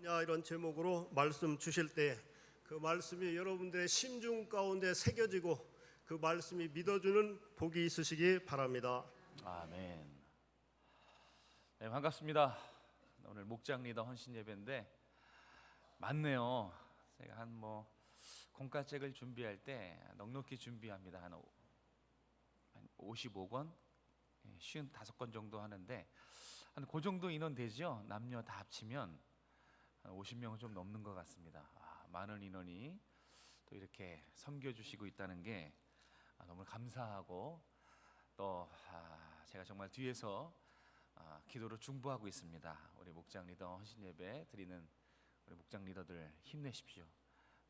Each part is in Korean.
이런 제목으로 말씀 주실 때 그 말씀이 여러분들의 심중 가운데 새겨지고 그 말씀이 믿어주는 복이 있으시기 바랍니다. 아멘. 네, 반갑습니다. 오늘 목장 리더 헌신 예배인데 많네요. 제가 한 공과책을 준비할 때 넉넉히 준비합니다. 한 55권, 55권 정도 하는데 한 그 정도 인원 되죠. 남녀 다 합치면 한 50명은 좀 넘는 것 같습니다. 많은 인원이 또 이렇게 섬겨주시고 있다는 게 너무 감사하고 또 제가 정말 뒤에서 기도로 중보하고 있습니다. 우리 목장 리더 헌신 예배 드리는 우리 목장 리더들 힘내십시오.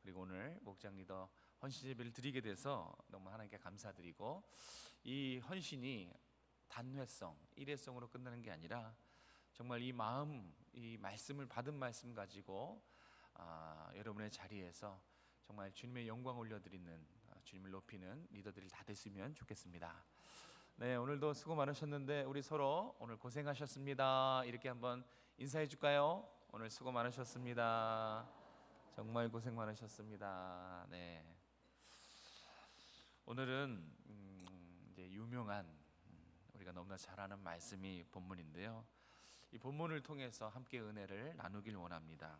그리고 오늘 목장 리더 헌신 예배를 드리게 돼서 너무 하나님께 감사드리고, 이 헌신이 단회성, 일회성으로 끝나는 게 아니라 정말 이 마음, 이 말씀을 받은 말씀 가지고 여러분의 자리에서 정말 주님의 영광 올려드리는, 주님을 높이는 리더들이 다 됐으면 좋겠습니다. 네, 오늘도 수고 많으셨는데 우리 서로 오늘 고생하셨습니다 이렇게 한번 인사해 줄까요? 오늘 수고 많으셨습니다. 정말 고생 많으셨습니다. 네, 오늘은 이제 유명한 우리가 너무나 잘 아는 말씀이 본문인데요, 이 본문을 통해서 함께 은혜를 나누길 원합니다.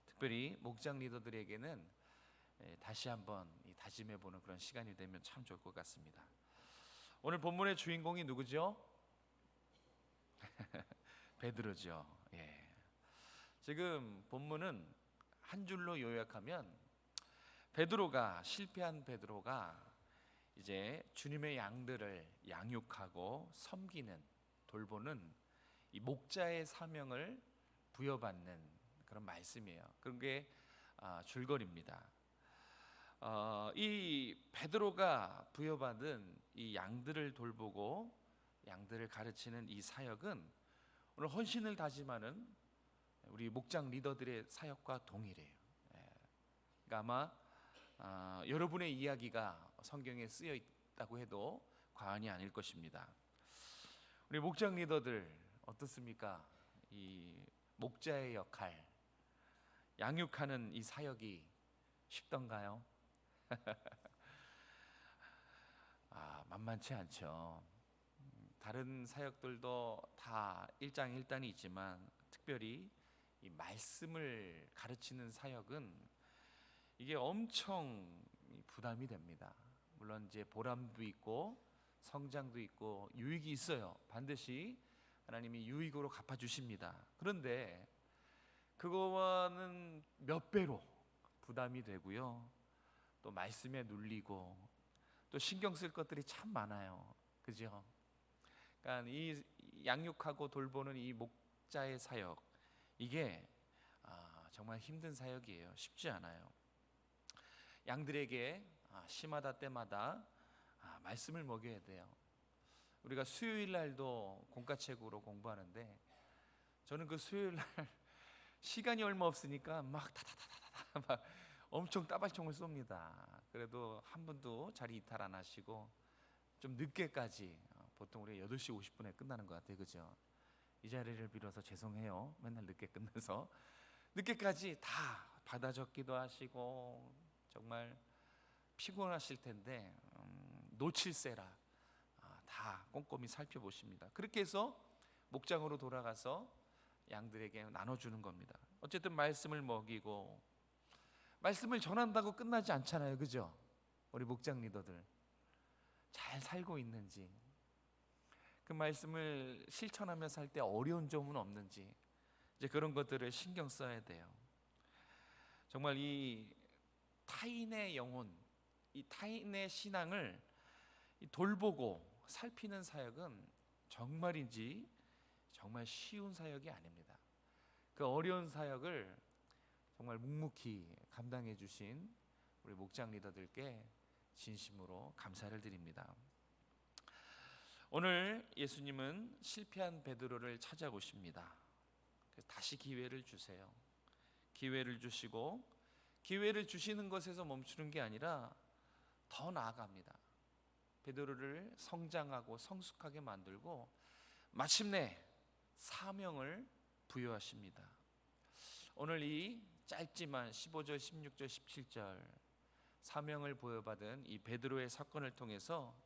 특별히 목장 리더들에게는 다시 한번 다짐해 보는 그런 시간이 되면 참 좋을 것 같습니다. 오늘 본문의 주인공이 누구죠? 베드로죠. 예. 지금 본문은 한 줄로 요약하면 베드로가, 실패한 베드로가 이제 주님의 양들을 양육하고 섬기는, 돌보는 이 목자의 사명을 부여받는 그런 말씀이에요. 그런 게 줄거리입니다. 이 베드로가 부여받은 이 양들을 돌보고 양들을 가르치는 이 사역은 오늘 헌신을 다짐하는 우리 목장 리더들의 사역과 동일해요. 그러니까 아마 여러분의 이야기가 성경에 쓰여 있다고 해도 과언이 아닐 것입니다. 우리 목장 리더들 어떻습니까? 이 목자의 역할, 양육하는 이 사역이 쉽던가요? 만만치 않죠. 다른 사역들도 다 일장일단이 있지만 특별히 이 말씀을 가르치는 사역은 이게 엄청 부담이 됩니다. 물론 이제 보람도 있고 성장도 있고 유익이 있어요. 반드시 하나님이 유익으로 갚아주십니다. 그런데 그거와는 몇 배로 부담이 되고요, 또 말씀에 눌리고 또 신경 쓸 것들이 참 많아요. 그죠? 그러니까 이 양육하고 돌보는 이 목자의 사역, 이게 정말 힘든 사역이에요. 쉽지 않아요. 양들에게 시마다 때마다 말씀을 먹여야 돼요. 우리가 수요일 날도 공과책으로 공부하는데 저는 그 수요일 날 시간이 얼마 없으니까 막 다다다다다 막 엄청 따발총을 쏩니다. 그래도 한 분도 자리 이탈 안 하시고 좀 늦게까지, 보통 우리가 8시 50분에 끝나는 것 같아요. 그죠? 이 자리를 빌어서 죄송해요. 맨날 늦게 끝내서 늦게까지 다 받아 적기도 하시고 정말 피곤하실 텐데 놓칠세라 다 꼼꼼히 살펴보십니다. 그렇게 해서 목장으로 돌아가서 양들에게 나눠주는 겁니다. 어쨌든 말씀을 먹이고, 말씀을 전한다고 끝나지 않잖아요. 그죠? 우리 목장 리더들 잘 살고 있는지, 그 말씀을 실천하며 살 때 어려운 점은 없는지, 이제 그런 것들을 신경 써야 돼요. 정말 이 타인의 영혼, 이 타인의 신앙을 돌보고 살피는 사역은 정말인지 정말 쉬운 사역이 아닙니다. 그 어려운 사역을 정말 묵묵히 감당해 주신 우리 목장 리더들께 진심으로 감사를 드립니다. 오늘 예수님은 실패한 베드로를 찾아오십니다. 다시 기회를 주세요. 기회를 주시고, 기회를 주시는 것에서 멈추는 게 아니라 더 나아갑니다. 베드로를 성장하고 성숙하게 만들고 마침내 사명을 부여하십니다. 오늘 이 짧지만 15절, 16절, 17절 사명을 부여받은 이 베드로의 사건을 통해서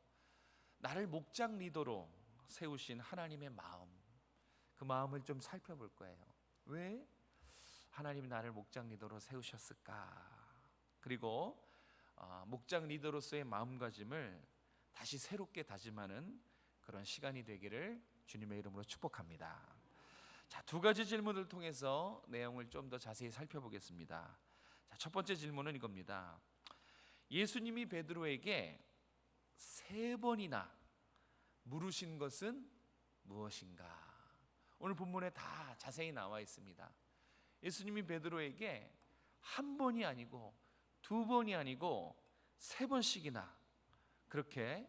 나를 목장 리더로 세우신 하나님의 마음, 그 마음을 좀 살펴볼 거예요. 왜 하나님이 나를 목장 리더로 세우셨을까? 그리고 목장 리더로서의 마음가짐을 다시 새롭게 다짐하는 그런 시간이 되기를 주님의 이름으로 축복합니다. 자, 두 가지 질문을 통해서 내용을 좀 더 자세히 살펴보겠습니다. 자, 첫 번째 질문은 이겁니다. 예수님이 베드로에게 3번이나 물으신 것은 무엇인가? 오늘 본문에 다 자세히 나와 있습니다. 예수님이 베드로에게 한 번이 아니고 2번이 아니고 3번씩이나 그렇게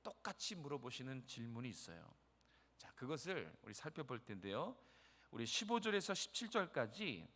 똑같이 물어보시는 질문이 있어요. 자, 그것을 우리 살펴볼 텐데요. 우리 15절에서 17절까지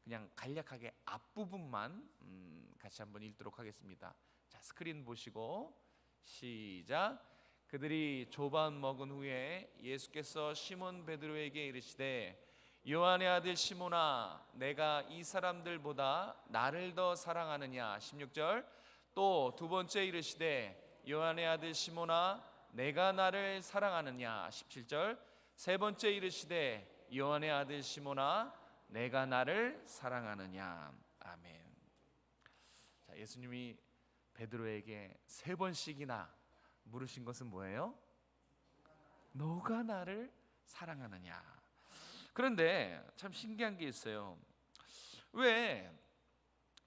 그냥 간략하게 앞부분만 같이 한번 읽도록 하겠습니다. 자, 스크린 보시고 시작. 그들이 조반 먹은 후에 예수께서 시몬 베드로에게 이르시되 요한의 아들 시몬아, 내가 이 사람들보다 나를 더 사랑하느냐? 16절. 또 두 번째 이르시되 요한의 아들 시몬아, 내가 나를 사랑하느냐? 17절. 세 번째 이르시되 요한의 아들 시몬아, 내가 나를 사랑하느냐? 아멘. 자, 예수님이 베드로에게 3번씩이나 물으신 것은 뭐예요? 너가 나를 사랑하느냐? 그런데 참 신기한 게 있어요. 왜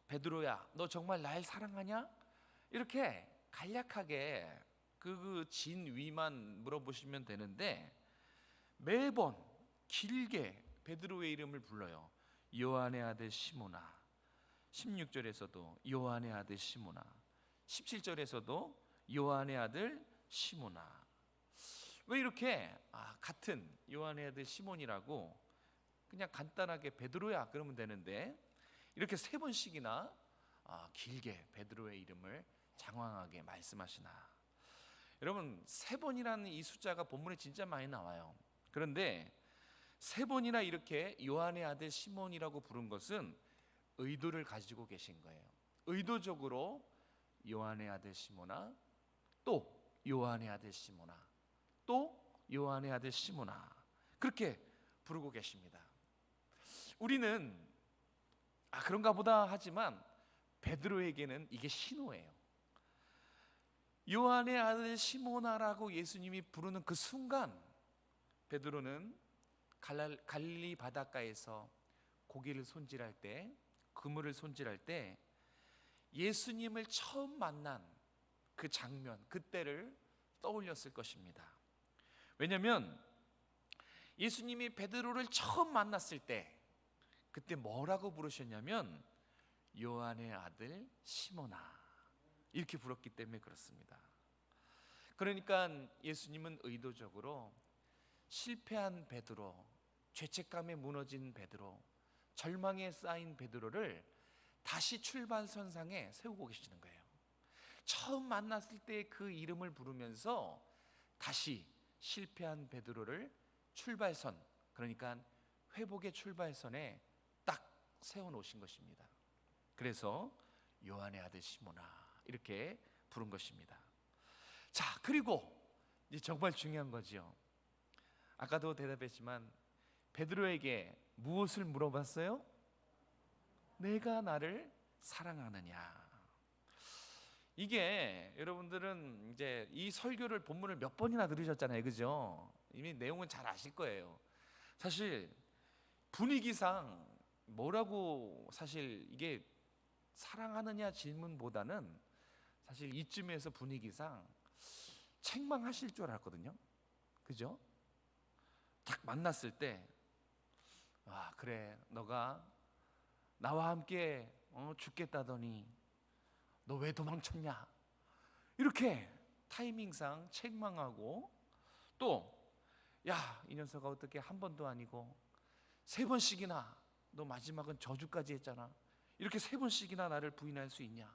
베드로야, 너 정말 날 사랑하냐? 이렇게 간략하게 그 진위만 물어보시면 되는데 매번 길게 베드로의 이름을 불러요. 요한의 아들 시몬아. 16절에서도 요한의 아들 시몬아. 17절에서도 요한의 아들 시몬아. 왜 이렇게 같은 요한의 아들 시몬이라고 그냥 간단하게 베드로야 그러면 되는데 이렇게 3번씩이나 길게 베드로의 이름을 장황하게 말씀하시나? 여러분, 3번이라는 이 숫자가 본문에 진짜 많이 나와요. 그런데 3번이나 이렇게 요한의 아들 시몬이라고 부른 것은 의도를 가지고 계신 거예요. 의도적으로 요한의 아들 시몬아, 또 요한의 아들 시몬아, 또 요한의 아들 시몬아, 그렇게 부르고 계십니다. 우리는 그런가 보다 하지만 베드로에게는 이게 신호예요. 요한의 아들 시몬아라고 예수님이 부르는 그 순간 베드로는 갈릴리 바닷가에서 고기를 손질할 때, 그물을 손질할 때 예수님을 처음 만난 그 장면, 그때를 떠올렸을 것입니다. 왜냐하면 예수님이 베드로를 처음 만났을 때 그때 뭐라고 부르셨냐면 요한의 아들 시몬아 이렇게 불렀기 때문에 그렇습니다. 그러니까 예수님은 의도적으로 실패한 베드로, 죄책감에 무너진 베드로, 절망에 쌓인 베드로를 다시 출발선상에 세우고 계시는 거예요. 처음 만났을 때 그 이름을 부르면서 다시 실패한 베드로를 출발선, 그러니까 회복의 출발선에 딱 세워놓으신 것입니다. 그래서 요한의 아들 시몬아 이렇게 부른 것입니다. 자, 그리고 이제 정말 중요한 거죠. 아까도 대답했지만 베드로에게 무엇을 물어봤어요? 내가 나를 사랑하느냐? 이게 여러분들은 이제 이 설교를 본문을 몇 번이나 들으셨잖아요, 그죠? 이미 내용은 잘 아실 거예요. 사실 분위기상 뭐라고 사실 이게 사랑하느냐 질문보다는 사실 이쯤에서 분위기상 책망하실 줄 알았거든요, 그죠? 딱 만났을 때 그래, 너가 나와 함께 죽겠다더니 너 왜 도망쳤냐? 이렇게 타이밍상 책망하고 또 야, 이 녀석아 어떻게 한 번도 아니고 3번씩이나 너 마지막은 저주까지 했잖아. 이렇게 3번씩이나 나를 부인할 수 있냐?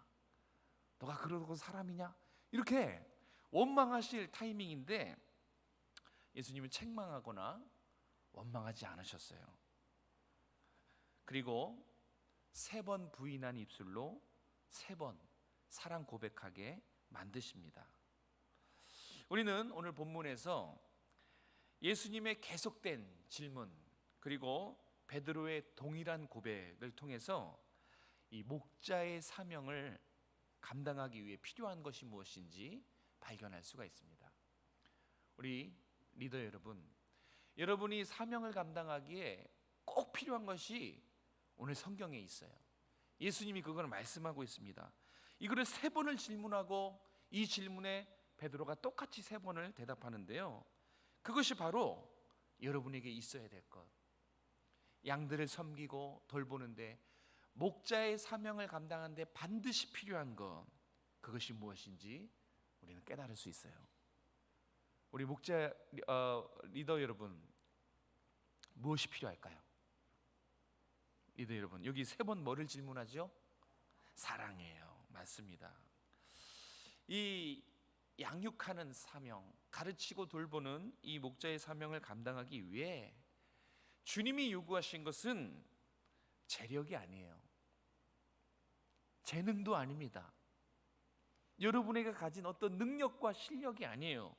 너가 그러고 사람이냐? 이렇게 원망하실 타이밍인데 예수님은 책망하거나 원망하지 않으셨어요. 그리고 3번 부인한 입술로 3번 사랑 고백하게 만드십니다. 우리는 오늘 본문에서 예수님의 계속된 질문 그리고 베드로의 동일한 고백을 통해서 이 목자의 사명을 감당하기 위해 필요한 것이 무엇인지 발견할 수가 있습니다. 우리 리더 여러분, 여러분이 사명을 감당하기에 꼭 필요한 것이 오늘 성경에 있어요. 예수님이 그걸 말씀하고 있습니다. 이거를 3번을 질문하고 이 질문에 베드로가 똑같이 3번을 대답하는데요, 그것이 바로 여러분에게 있어야 될 것, 양들을 섬기고 돌보는데 목자의 사명을 감당하는데 반드시 필요한 것, 그것이 무엇인지 우리는 깨달을 수 있어요. 우리 목자 리더 여러분, 무엇이 필요할까요? 리더 여러분, 여기 3번 뭐를 질문하죠? 사랑이에요. 맞습니다. 이 양육하는 사명, 가르치고 돌보는 이 목자의 사명을 감당하기 위해 주님이 요구하신 것은 재력이 아니에요. 재능도 아닙니다. 여러분에게 가진 어떤 능력과 실력이 아니에요.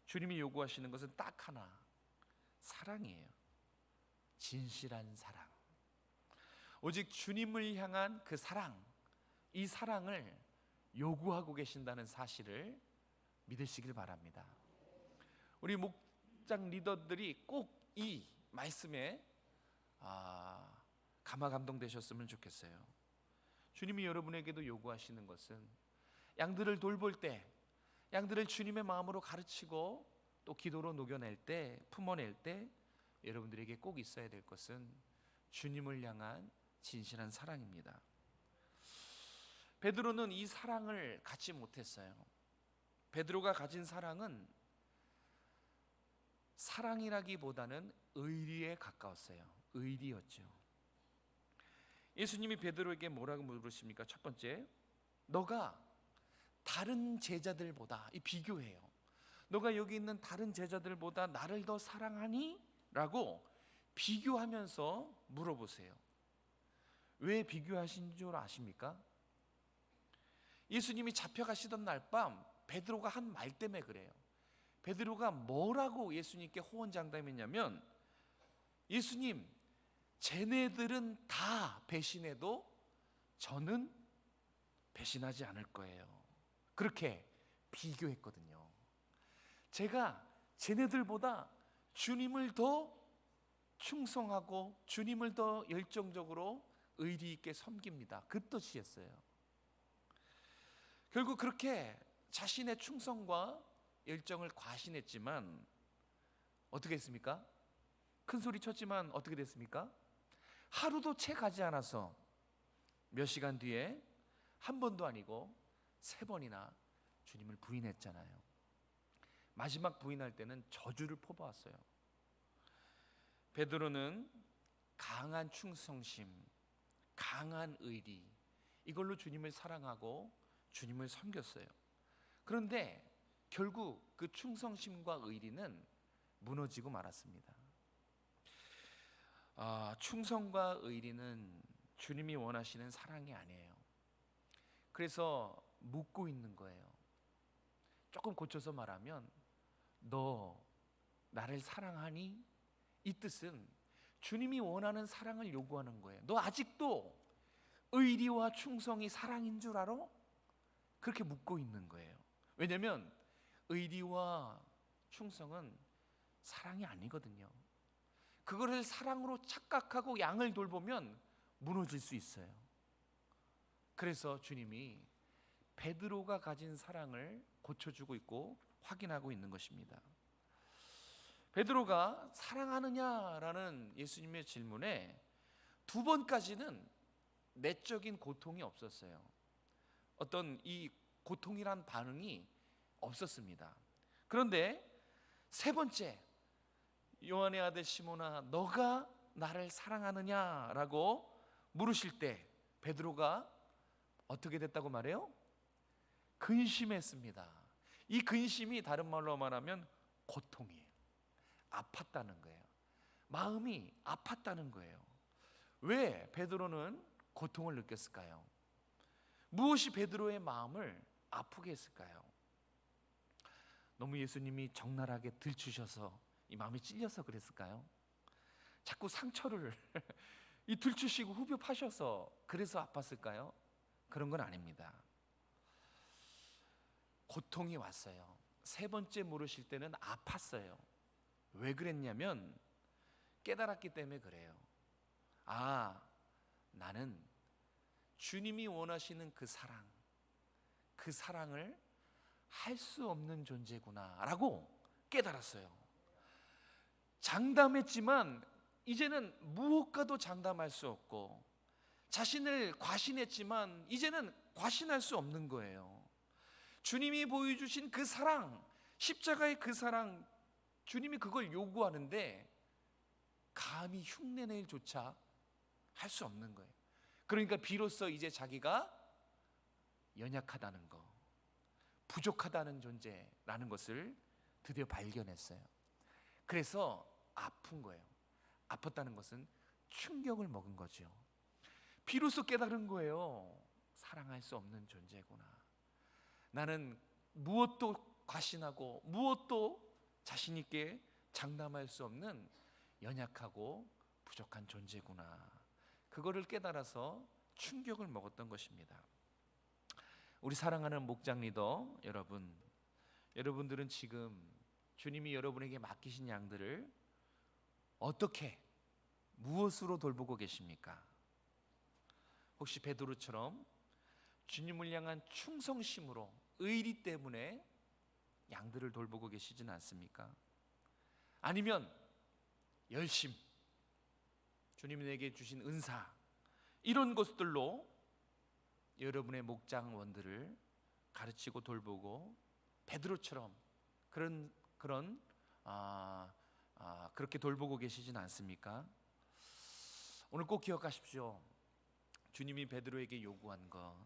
주님이 요구하시는 것은 딱 하나, 사랑이에요. 진실한 사랑. 오직 주님을 향한 그 사랑, 이 사랑을 요구하고 계신다는 사실을 믿으시길 바랍니다. 우리 목장 리더들이 꼭 이 말씀에 감화 감동되셨으면 좋겠어요. 주님이 여러분에게도 요구하시는 것은 양들을 돌볼 때, 양들을 주님의 마음으로 가르치고 또 기도로 녹여낼 때, 품어낼 때 여러분들에게 꼭 있어야 될 것은 주님을 향한 진실한 사랑입니다. 베드로는 이 사랑을 갖지 못했어요. 베드로가 가진 사랑은 사랑이라기보다는 의리에 가까웠어요. 의리였죠. 예수님이 베드로에게 뭐라고 물으십니까? 첫 번째, 너가 다른 제자들보다, 이 비교해요. 너가 여기 있는 다른 제자들보다 나를 더 사랑하니? 라고 비교하면서 물어보세요. 왜 비교하신 줄 아십니까? 예수님이 잡혀가시던 날 밤 베드로가 한 말 때문에 그래요. 베드로가 뭐라고 예수님께 호언장담했냐면, 예수님, 쟤네들은 다 배신해도 저는 배신하지 않을 거예요. 그렇게 비교했거든요. 제가 쟤네들보다 주님을 더 충성하고 주님을 더 열정적으로 의리 있게 섬깁니다. 그 뜻이었어요. 결국 그렇게 자신의 충성과 열정을 과신했지만 어떻게 했습니까? 큰 소리 쳤지만 어떻게 됐습니까? 하루도 채 가지 않아서 몇 시간 뒤에 한 번도 아니고 3번이나 주님을 부인했잖아요. 마지막 부인할 때는 저주를 퍼부었어요. 베드로는 강한 충성심, 강한 의리, 이걸로 주님을 사랑하고 주님을 섬겼어요. 그런데 결국 그 충성심과 의리는 무너지고 말았습니다. 충성과 의리는 주님이 원하시는 사랑이 아니에요. 그래서 묻고 있는 거예요. 조금 고쳐서 말하면, 너 나를 사랑하니? 이 뜻은 주님이 원하는 사랑을 요구하는 거예요. 너 아직도 의리와 충성이 사랑인 줄 알아? 그렇게 묻고 있는 거예요. 왜냐하면 의리와 충성은 사랑이 아니거든요. 그거를 사랑으로 착각하고 양을 돌보면 무너질 수 있어요. 그래서 주님이 베드로가 가진 사랑을 고쳐주고 있고 확인하고 있는 것입니다. 베드로가 사랑하느냐라는 예수님의 질문에 2번까지는 내적인 고통이 없었어요. 어떤 이 고통이란 반응이 없었습니다. 그런데 3번째, 요한의 아들 시몬아, 너가 나를 사랑하느냐라고 물으실 때 베드로가 어떻게 됐다고 말해요? 근심했습니다. 이 근심이 다른 말로 말하면 고통이에요. 아팠다는 거예요. 마음이 아팠다는 거예요. 왜 베드로는 고통을 느꼈을까요? 무엇이 베드로의 마음을 아프게 했을까요? 너무 예수님이 적나라하게 들추셔서 이 마음이 찔려서 그랬을까요? 자꾸 상처를 이 들추시고 후벼파셔서 그래서 아팠을까요? 그런 건 아닙니다. 고통이 왔어요. 세 번째 물으실 때는 아팠어요. 왜 그랬냐면 깨달았기 때문에 그래요. 아, 나는 주님이 원하시는 그 사랑을 할 수 없는 존재구나 라고 깨달았어요. 장담했지만 이제는 무엇과도 장담할 수 없고, 자신을 과신했지만 이제는 과신할 수 없는 거예요. 주님이 보여주신 그 사랑, 십자가의 그 사랑, 주님이 그걸 요구하는데 감히 흉내낼조차 할 수 없는 거예요. 그러니까 비로소 이제 자기가 연약하다는 거, 부족하다는 존재라는 것을 드디어 발견했어요. 그래서 아픈 거예요. 아팠다는 것은 충격을 먹은 거죠. 비로소 깨달은 거예요. 사랑할 수 없는 존재구나. 나는 무엇도 과신하고 무엇도 자신 있게 장담할 수 없는 연약하고 부족한 존재구나. 그거를 깨달아서 충격을 먹었던 것입니다. 우리 사랑하는 목장 리더 여러분, 여러분들은 지금 주님이 여러분에게 맡기신 양들을 어떻게, 무엇으로 돌보고 계십니까? 혹시 베드로처럼 주님을 향한 충성심으로, 의리 때문에 양들을 돌보고 계시지는 않습니까? 아니면 열심, 주님이 내게 주신 은사, 이런 것들로 여러분의 목장원들을 가르치고 돌보고 베드로처럼 그렇게 돌보고 계시진 않습니까? 오늘 꼭 기억하십시오. 주님이 베드로에게 요구한 것,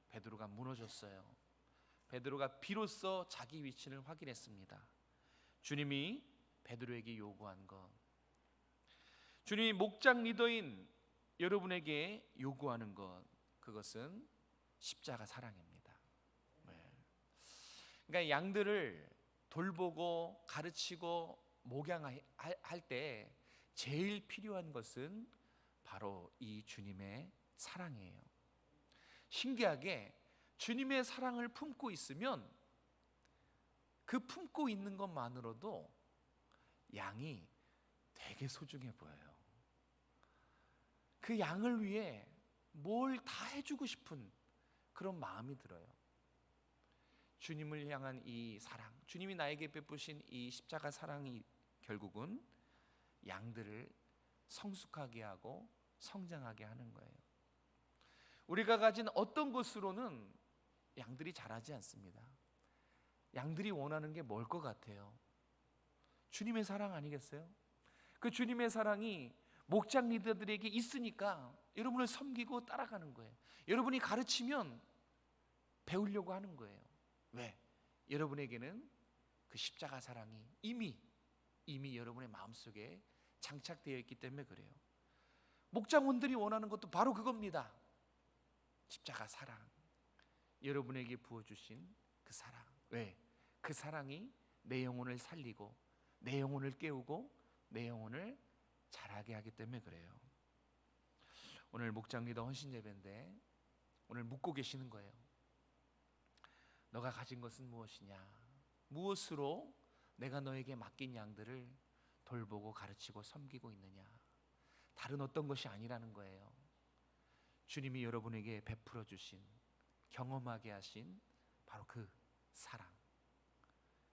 베드로가 무너졌어요. 베드로가 비로소 자기 위치를 확인했습니다. 주님이 베드로에게 요구한 것, 주님이 목장 리더인 여러분에게 요구하는 것, 그것은 십자가 사랑입니다. 그러니까 양들을 돌보고 가르치고 목양할 때 제일 필요한 것은 바로 이 주님의 사랑이에요. 신기하게 주님의 사랑을 품고 있으면 그 품고 있는 것만으로도 양이 되게 소중해 보여요. 그 양을 위해 뭘 다 해주고 싶은 그런 마음이 들어요. 주님을 향한 이 사랑, 주님이 나에게 베푸신 이 십자가 사랑이 결국은 양들을 성숙하게 하고 성장하게 하는 거예요. 우리가 가진 어떤 것으로는 양들이 자라지 않습니다. 양들이 원하는 게 뭘 것 같아요? 주님의 사랑 아니겠어요? 그 주님의 사랑이 목장 리더들에게 있으니까 여러분을 섬기고 따라가는 거예요. 여러분이 가르치면 배우려고 하는 거예요. 왜? 여러분에게는 그 십자가 사랑이 이미 여러분의 마음속에 장착되어 있기 때문에 그래요. 목장원들이 원하는 것도 바로 그겁니다. 십자가 사랑, 여러분에게 부어주신 그 사랑. 왜? 그 사랑이 내 영혼을 살리고 내 영혼을 깨우고 내 영혼을 자라게 하기 때문에 그래요. 오늘 목장 리더 헌신 예배인데 오늘 묻고 계시는 거예요. 너가 가진 것은 무엇이냐? 무엇으로 내가 너에게 맡긴 양들을 돌보고 가르치고 섬기고 있느냐? 다른 어떤 것이 아니라는 거예요. 주님이 여러분에게 베풀어 주신, 경험하게 하신 바로 그 사랑,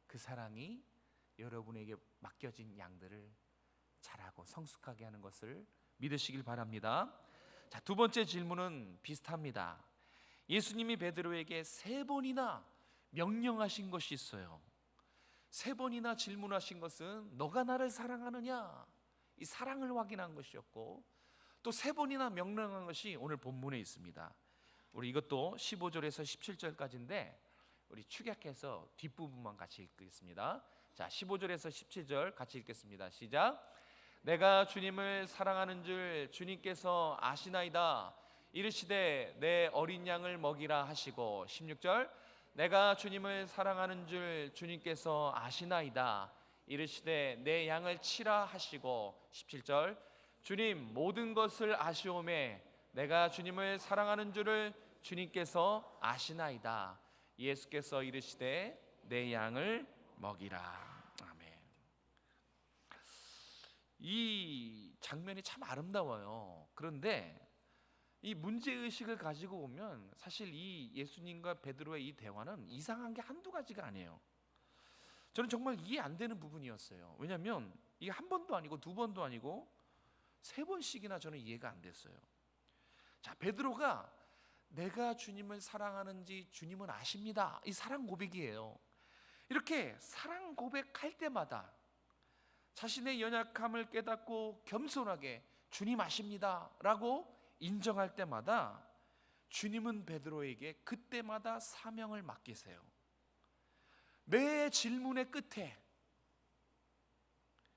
그 사랑이 여러분에게 맡겨진 양들을 자라고 성숙하게 하는 것을 믿으시길 바랍니다. 자, 두 번째 질문은 비슷합니다. 예수님이 베드로에게 3번이나 명령하신 것이 있어요. 3번이나 질문하신 것은 너가 나를 사랑하느냐? 이 사랑을 확인한 것이었고, 또 3번이나 명령한 것이 오늘 본문에 있습니다. 우리 이것도 15절에서 17절까지인데 우리 축약해서 뒷부분만 같이 읽겠습니다. 자, 15절에서 17절 같이 읽겠습니다. 시작. 내가 주님을 사랑하는 줄 주님께서 아시나이다. 이르시되 내 어린 양을 먹이라 하시고 16절 내가 주님을 사랑하는 줄 주님께서 아시나이다. 이르시되 내 양을 치라 하시고 17절 주님 모든 것을 아시오매 내가 주님을 사랑하는 줄을 주님께서 아시나이다. 예수께서 이르시되 내 양을 먹이라. 아멘. 이 장면이 참 아름다워요. 그런데 이 문제의식을 가지고 보면 사실 이 예수님과 베드로의 이 대화는 이상한 게 한두 가지가 아니에요. 저는 정말 이해 안 되는 부분이었어요. 왜냐하면 이게 한 번도 아니고 두 번도 아니고 세 번씩이나 저는 이해가 안 됐어요. 자, 베드로가 내가 주님을 사랑하는지 주님은 아십니다. 이 사랑 고백이에요. 이렇게 사랑 고백할 때마다 자신의 연약함을 깨닫고 겸손하게 주님 아십니다 라고 인정할 때마다 주님은 베드로에게 그때마다 사명을 맡기세요. 매 질문의 끝에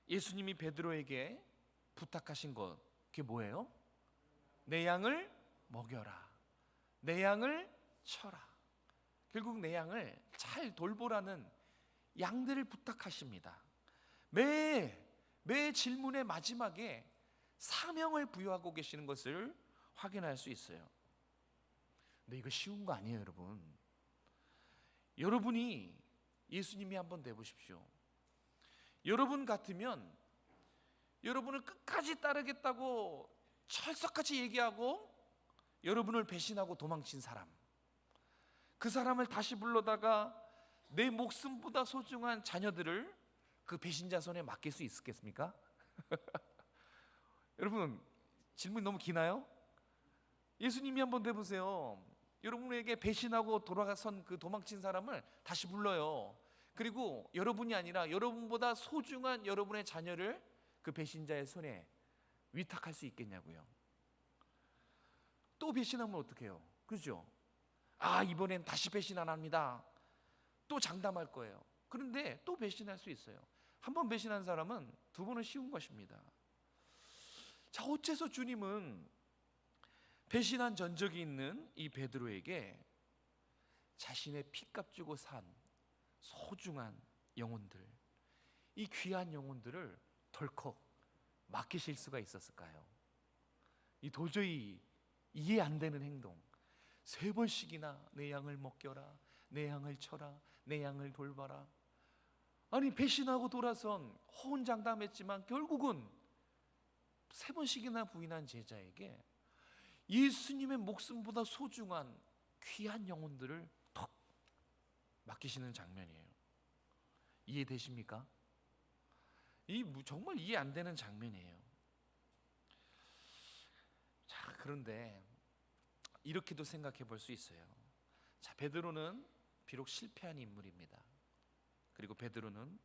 예수님이 베드로에게 부탁하신 것, 그게 뭐예요? 내 양을 먹여라. 내 양을 쳐라. 결국 내 양을 잘 돌보라는 양들을 부탁하십니다. 매 질문의 마지막에 사명을 부여하고 계시는 것을 확인할 수 있어요. 근데 이거 쉬운 거 아니에요, 여러분. 여러분이 예수님이 한번 돼보십시오. 여러분 같으면 여러분을 끝까지 따르겠다고 철석같이 얘기하고 여러분을 배신하고 도망친 사람, 그 사람을 다시 불러다가 내 목숨보다 소중한 자녀들을 그 배신자 손에 맡길 수 있겠습니까? 여러분, 질문이 너무 기나요? 예수님이 한번 돼보세요. 여러분에게 배신하고 돌아선 그 도망친 사람을 다시 불러요. 그리고 여러분이 아니라 여러분보다 소중한 여러분의 자녀를 그 배신자의 손에 위탁할 수 있겠냐고요. 또 배신하면 어떡해요? 그렇죠? 아, 이번엔 다시 배신 안 합니다. 또 장담할 거예요. 그런데 또 배신할 수 있어요. 한 번 배신한 사람은 두 번은 쉬운 것입니다. 자, 어째서 주님은 배신한 전적이 있는 이 베드로에게 자신의 피값 주고 산 소중한 영혼들, 이 귀한 영혼들을 덜컥 맡기실 수가 있었을까요? 이 도저히 이해 안 되는 행동. 세 번씩이나 내 양을 먹여라, 내 양을 쳐라, 내 양을 돌봐라. 아니, 배신하고 돌아선 호언장담했지만 결국은 세 번씩이나 부인한 제자에게 예수님의 목숨보다 소중한 귀한 영혼들을 턱 맡기시는 장면이에요. 이해되십니까? 이 정말 이해 안 되는 장면이에요. 자, 그런데 이렇게도 생각해 볼 수 있어요. 자, 베드로는 비록 실패한 인물입니다. 그리고 베드로는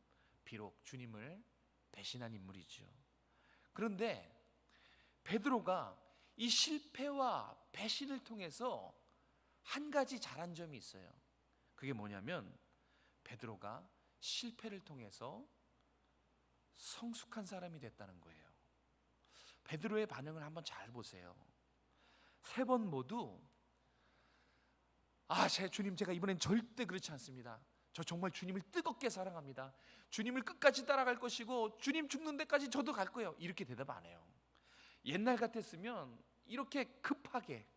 비록 주님을 배신한 인물이죠. 그런데 베드로가 이 실패와 배신을 통해서 한 가지 잘한 점이 있어요. 그게 뭐냐면 베드로가 실패를 통해서 성숙한 사람이 됐다는 거예요. 베드로의 반응을 한번 잘 보세요. 세 번 모두 제 주님, 제가 이번엔 절대 그렇지 않습니다. 저 정말 주님을 뜨겁게 사랑합니다. 주님을 끝까지 따라갈 것이고 주님 죽는 데까지 저도 갈 거예요. 이렇게 대답 안 해요. 옛날 같았으면 이렇게 급하게,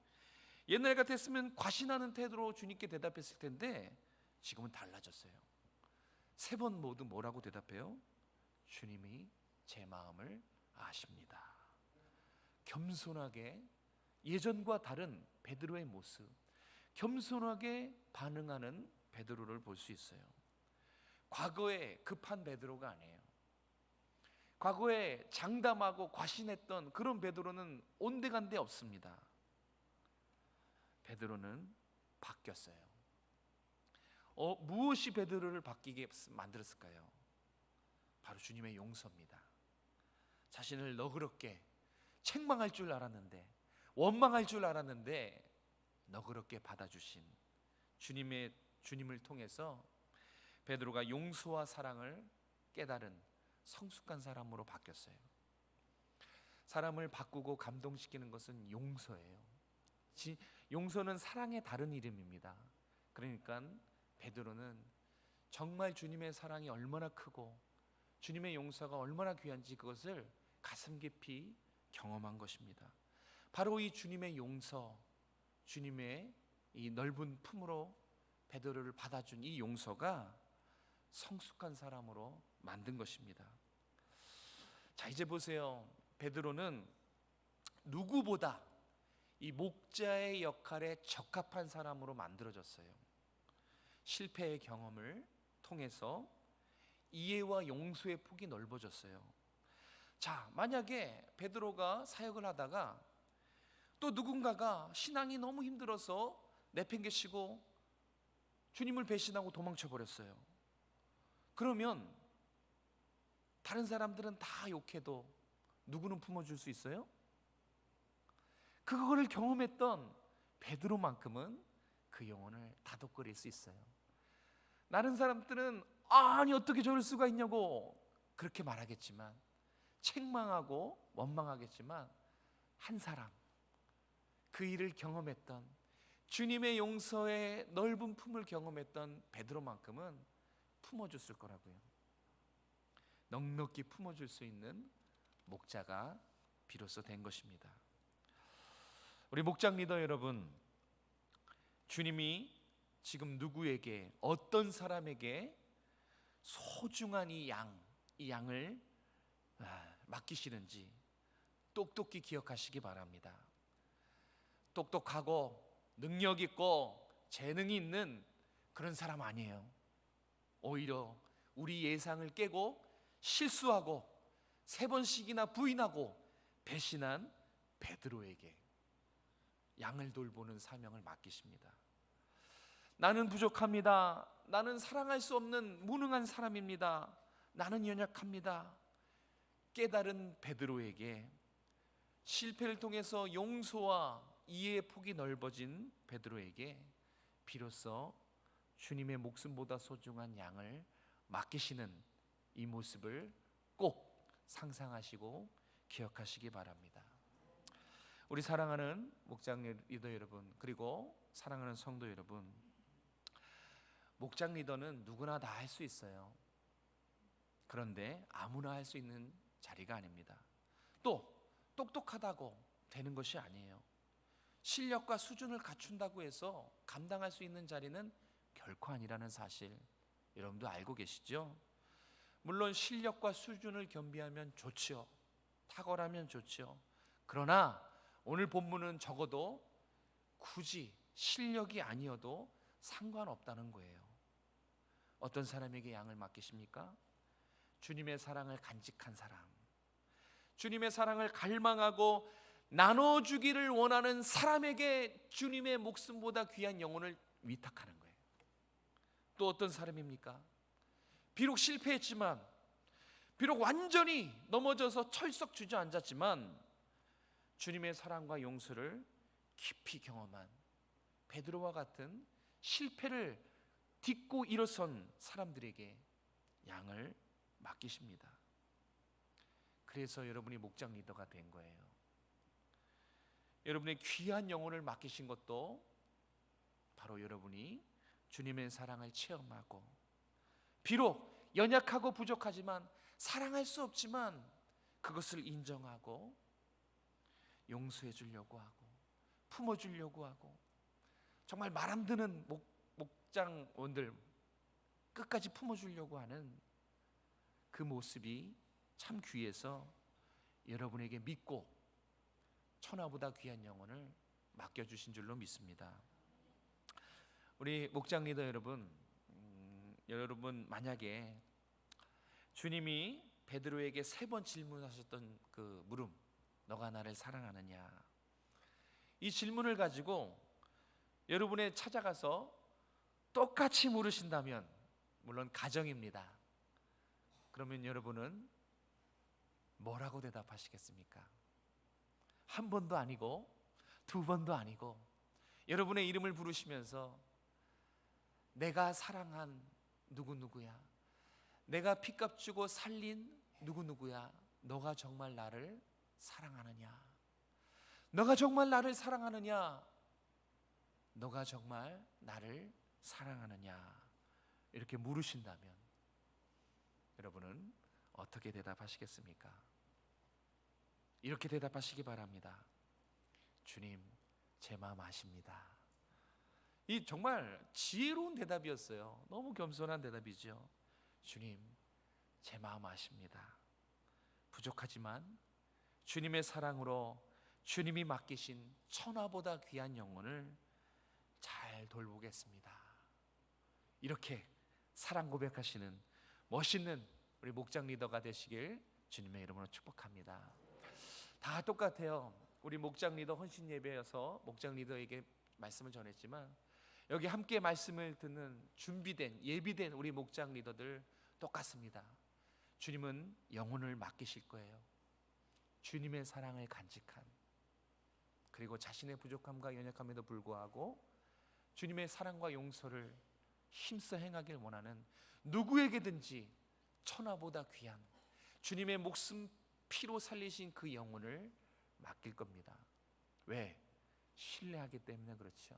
옛날 같았으면 과신하는 태도로 주님께 대답했을 텐데 지금은 달라졌어요. 세 번 모두 뭐라고 대답해요? 주님이 제 마음을 아십니다. 겸손하게, 예전과 다른 베드로의 모습, 겸손하게 반응하는 베드로를 볼 수 있어요. 과거에 급한 베드로가 아니에요. 과거에 장담하고 과신했던 그런 베드로는 온데간데 없습니다. 베드로는 바뀌었어요. 무엇이 베드로를 바뀌게 만들었을까요? 바로 주님의 용서입니다. 자신을 너그럽게 책망할 줄 알았는데, 원망할 줄 알았는데 너그럽게 받아주신 주님을 통해서 베드로가 용서와 사랑을 깨달은 성숙한 사람으로 바뀌었어요. 사람을 바꾸고 감동시키는 것은 용서예요. 용서는 사랑의 다른 이름입니다. 그러니까 베드로는 정말 주님의 사랑이 얼마나 크고 주님의 용서가 얼마나 귀한지 그것을 가슴 깊이 경험한 것입니다. 바로 이 주님의 용서, 주님의 이 넓은 품으로 베드로를 받아준 이 용서가 성숙한 사람으로 만든 것입니다. 자, 이제 보세요. 베드로는 누구보다 이 목자의 역할에 적합한 사람으로 만들어졌어요. 실패의 경험을 통해서 이해와 용서의 폭이 넓어졌어요. 자, 만약에 베드로가 사역을 하다가 또 누군가가 신앙이 너무 힘들어서 내팽개치고 주님을 배신하고 도망쳐 버렸어요. 그러면 다른 사람들은 다 욕해도 누구는 품어줄 수 있어요? 그거를 경험했던 베드로만큼은 그 영혼을 다독거릴 수 있어요. 다른 사람들은 아니 어떻게 저럴 수가 있냐고 그렇게 말하겠지만, 책망하고 원망하겠지만, 한 사람, 그 일을 경험했던, 주님의 용서의 넓은 품을 경험했던 베드로만큼은 품어줬을 거라고요. 넉넉히 품어줄 수 있는 목자가 비로소 된 것입니다. 우리 목장 리더 여러분, 주님이 지금 누구에게, 어떤 사람에게 소중한 이 양을 맡기시는지 똑똑히 기억하시기 바랍니다. 똑똑하고 능력 있고 재능이 있는 그런 사람 아니에요. 오히려 우리 예상을 깨고 실수하고 3번씩이나 부인하고 배신한 베드로에게 양을 돌보는 사명을 맡기십니다. 나는 부족합니다. 나는 사랑할 수 없는 무능한 사람입니다. 나는 연약합니다. 깨달은 베드로에게, 실패를 통해서 용서와 이해의 폭이 넓어진 베드로에게 비로소 주님의 목숨보다 소중한 양을 맡기시는 이 모습을 꼭 상상하시고 기억하시기 바랍니다. 우리 사랑하는 목장 리더 여러분, 그리고 사랑하는 성도 여러분, 목장 리더는 누구나 다 할 수 있어요. 그런데 아무나 할 수 있는 자리가 아닙니다. 또 똑똑하다고 되는 것이 아니에요. 실력과 수준을 갖춘다고 해서 감당할 수 있는 자리는 결코 아니라는 사실 여러분도 알고 계시죠? 물론 실력과 수준을 겸비하면 좋죠. 탁월하면 좋죠. 그러나 오늘 본문은 적어도 굳이 실력이 아니어도 상관없다는 거예요. 어떤 사람에게 양을 맡기십니까? 주님의 사랑을 간직한 사람, 주님의 사랑을 갈망하고 나눠주기를 원하는 사람에게 주님의 목숨보다 귀한 영혼을 위탁하는 거예요. 또 어떤 사람입니까? 비록 실패했지만, 비록 완전히 넘어져서 철썩 주저앉았지만 주님의 사랑과 용서를 깊이 경험한 베드로와 같은 실패를 딛고 일어선 사람들에게 양을 맡기십니다. 그래서 여러분이 목장 리더가 된 거예요. 여러분의 귀한 영혼을 맡기신 것도 바로 여러분이 주님의 사랑을 체험하고, 비록 연약하고 부족하지만, 사랑할 수 없지만 그것을 인정하고 용서해 주려고 하고 품어 주려고 하고, 정말 말 안 듣는 목장원들 끝까지 품어 주려고 하는 그 모습이 참 귀해서 여러분에게 믿고 천하보다 귀한 영혼을 맡겨주신 줄로 믿습니다. 우리 목장 리더 여러분, 여러분 만약에 주님이 베드로에게 3번 질문하셨던 그 물음, 너가 나를 사랑하느냐, 이 질문을 가지고 여러분의 찾아가서 똑같이 물으신다면, 물론 가정입니다. 그러면 여러분은 뭐라고 대답하시겠습니까? 한 번도 아니고 2번도 아니고 여러분의 이름을 부르시면서 내가 사랑한 누구누구야, 내가 피값 주고 살린 누구누구야, 너가 정말 나를 사랑하느냐? 너가 정말 나를 사랑하느냐? 너가 정말 나를 사랑하느냐? 이렇게 물으신다면 여러분은 어떻게 대답하시겠습니까? 이렇게 대답하시기 바랍니다. 주님, 제 마음 아십니다. 이 정말 지혜로운 대답이었어요. 너무 겸손한 대답이죠. 주님, 제 마음 아십니다. 부족하지만 주님의 사랑으로 주님이 맡기신 천하보다 귀한 영혼을 잘 돌보겠습니다. 이렇게 사랑 고백하시는 멋있는 우리 목장 리더가 되시길 주님의 이름으로 축복합니다. 다 똑같아요. 우리 목장 리더 헌신 예배여서 목장 리더에게 말씀을 전했지만 여기 함께 말씀을 듣는 준비된 예비된 우리 목장 리더들 똑같습니다. 주님은 영혼을 맡기실 거예요. 주님의 사랑을 간직한, 그리고 자신의 부족함과 연약함에도 불구하고 주님의 사랑과 용서를 힘써 행하길 원하는 누구에게든지 천하보다 귀한 주님의 목숨 피로 살리신 그 영혼을 맡길 겁니다. 왜? 신뢰하기 때문에 그렇죠.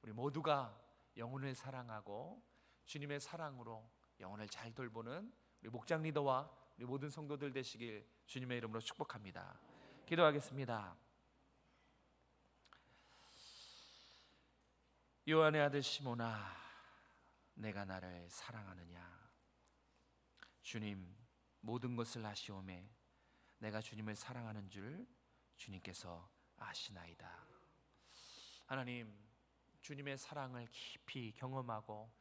우리 모두가 영혼을 사랑하고 주님의 사랑으로 영혼을 잘 돌보는 우리 목장 리더와 우리 모든 성도들 되시길 주님의 이름으로 축복합니다. 기도하겠습니다. 요한의 아들 시몬아, 내가 나를 사랑하느냐? 주님, 모든 것을 아시오매 내가 주님을 사랑하는 줄 주님께서 아시나이다. 하나님, 주님의 사랑을 깊이 경험하고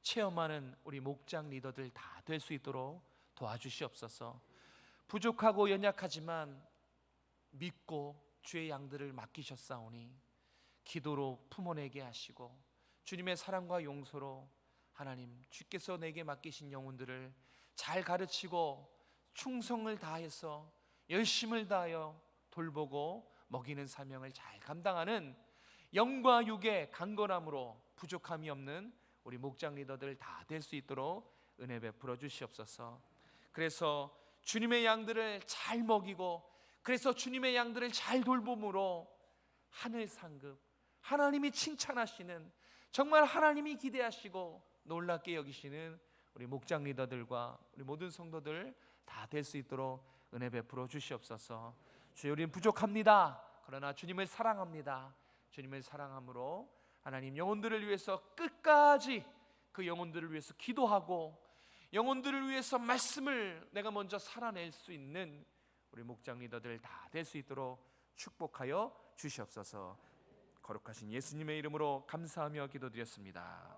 체험하는 우리 목장 리더들 다 될 수 있도록 도와주시옵소서. 부족하고 연약하지만 믿고 주의 양들을 맡기셨사오니 기도로 품어내게 하시고 주님의 사랑과 용서로 하나님 주께서 내게 맡기신 영혼들을 잘 가르치고 충성을 다해서 열심을 다하여 돌보고 먹이는 사명을 잘 감당하는 영과 육의 강건함으로 부족함이 없는 우리 목장 리더들 다 될 수 있도록 은혜 베풀어 주시옵소서. 그래서 주님의 양들을 잘 먹이고 그래서 주님의 양들을 잘 돌봄으로 하늘 상급, 하나님이 칭찬하시는, 정말 하나님이 기대하시고 놀랍게 여기시는 우리 목장 리더들과 우리 모든 성도들 다 될 수 있도록 은혜 베풀어 주시옵소서. 주여, 우리는 부족합니다. 그러나 주님을 사랑합니다. 주님을 사랑함으로 하나님 영혼들을 위해서 끝까지 그 영혼들을 위해서 기도하고 영혼들을 위해서 말씀을 내가 먼저 살아낼 수 있는 우리 목장 리더들 다 될 수 있도록 축복하여 주시옵소서. 거룩하신 예수님의 이름으로 감사하며 기도드렸습니다.